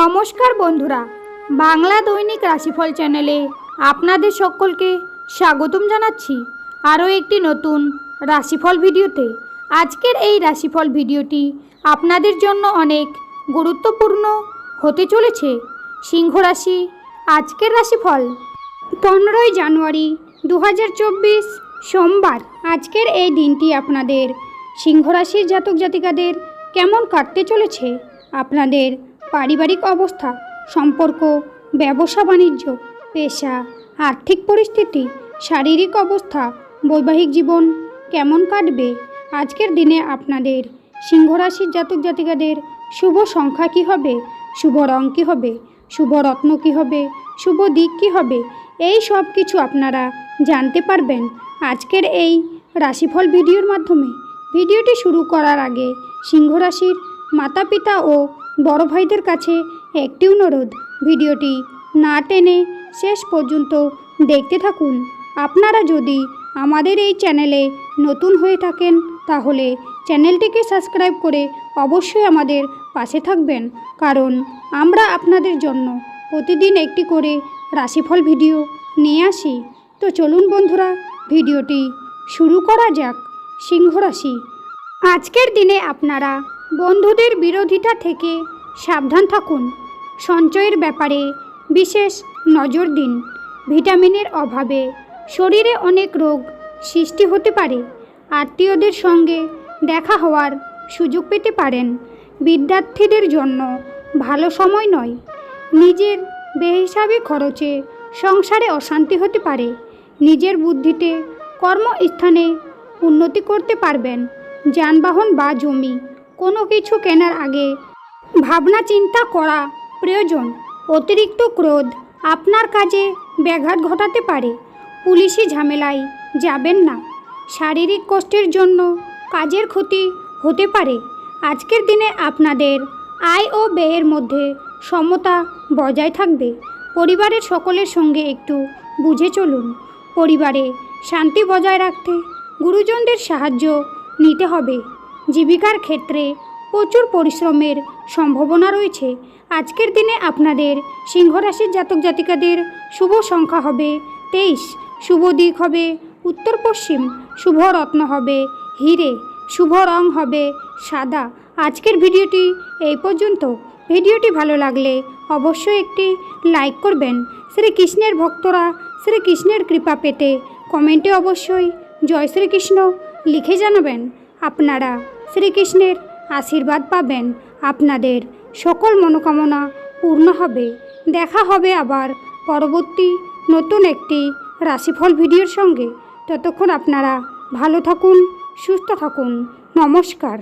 নমস্কার বন্ধুরা, বাংলা দৈনিক রাশিফল চ্যানেলে আপনাদের সকলকে স্বাগতম জানাচ্ছি আরও একটি নতুন রাশিফল ভিডিওতে। আজকের এই রাশিফল ভিডিওটি আপনাদের জন্য অনেক গুরুত্বপূর্ণ হতে চলেছে। সিংহ রাশি আজকের রাশিফল 15ই জানুয়ারি 2024 সোমবার। আজকের এই দিনটি আপনাদের সিংহ রাশির জাতক জাতিকাদের কেমন কাটতে চলেছে? আপনাদের পারিবারিক অবস্থা, সম্পর্ক, ব্যবসা বাণিজ্য, পেশা, আর্থিক পরিস্থিতি, শারীরিক অবস্থা, বৈবাহিক জীবন কেমন কাটবে? আজকের দিনে আপনাদের সিংহ রাশির জাতক জাতিকাদের শুভ সংখ্যা কী হবে, শুভ রং কী হবে, শুভ রত্ন কী হবে, শুভ দিক কী হবে, এই সব কিছু আপনারা জানতে পারবেন আজকের এই রাশিফল ভিডিওর মাধ্যমে। ভিডিওটি শুরু করার আগে সিংহ রাশির মাতা পিতা ও বড় ভাইদের কাছে একটি অনুরোধ, ভিডিওটি না টেনে শেষ পর্যন্ত দেখতে থাকুন। আপনারা যদি আমাদের এই চ্যানেলে নতুন হয়ে থাকেন তাহলে চ্যানেলটিকে সাবস্ক্রাইব করে অবশ্যই আমাদের পাশে থাকবেন, কারণ আমরা আপনাদের জন্য প্রতিদিন একটি করে রাশিফল ভিডিও নিয়ে আসি। তো চলুন বন্ধুরা, ভিডিওটি শুরু করা যাক। সিংহ রাশি আজকের দিনে আপনারা বন্ধুদের বিরোধিতা থেকে সাবধান থাকুন। সঞ্চয়ের ব্যাপারে বিশেষ নজর দিন। ভিটামিনের অভাবে শরীরে অনেক রোগ সৃষ্টি হতে পারে। আত্মীয়দের সঙ্গে দেখা হওয়ার সুযোগ পেতে পারেন। বিদ্যার্থীদের জন্য ভালো সময় নয়। নিজের বেহিসাবি খরচে সংসারে অশান্তি হতে পারে। নিজের বুদ্ধিতে কর্মস্থানে উন্নতি করতে পারবেন। যানবাহন বা জমি কোনো কিছু কেনার আগে ভাবনা চিন্তা করা প্রয়োজন। অতিরিক্ত ক্রোধ আপনার কাজে ব্যাঘাত ঘটাতে পারে। পুলিশি ঝামেলায় যাবেন না। শারীরিক কষ্টের জন্য কাজের ক্ষতি হতে পারে। আজকের দিনে আপনাদের আয় ও ব্যয়ের মধ্যে সমতা বজায় থাকবে। পরিবারের সকলের সঙ্গে একটু বুঝে চলুন। পরিবারে শান্তি বজায় রাখতে গুরুজনদের সাহায্য নিতে হবে। জীবিকার ক্ষেত্রে প্রচুর পরিশ্রমের সম্ভাবনা রয়েছে। আজকের দিনে আপনাদের সিংহ রাশির জাতক জাতিকাদের শুভ সংখ্যা হবে 23, শুভ দিক হবে উত্তর পশ্চিম, শুভ রত্ন হবে হিরে, শুভ রং হবে সাদা। আজকের ভিডিওটি এই পর্যন্ত। ভিডিওটি ভালো লাগলে অবশ্যই একটি লাইক করবেন। শ্রীকৃষ্ণের ভক্তরা শ্রীকৃষ্ণের কৃপা পেতে কমেন্টে অবশ্যই জয় শ্রীকৃষ্ণ লিখে জানাবেন। আপনারা শ্রীকৃষ্ণের আশীর্বাদ পাবেন। আপনাদের সকল মনোকামনা পূর্ণ হবে। দেখা হবে আবার পরবর্তী নতুন একটি রাশিফল ভিডিওর সঙ্গে। ততক্ষণ আপনারা ভালো থাকুন, সুস্থ থাকুন। নমস্কার।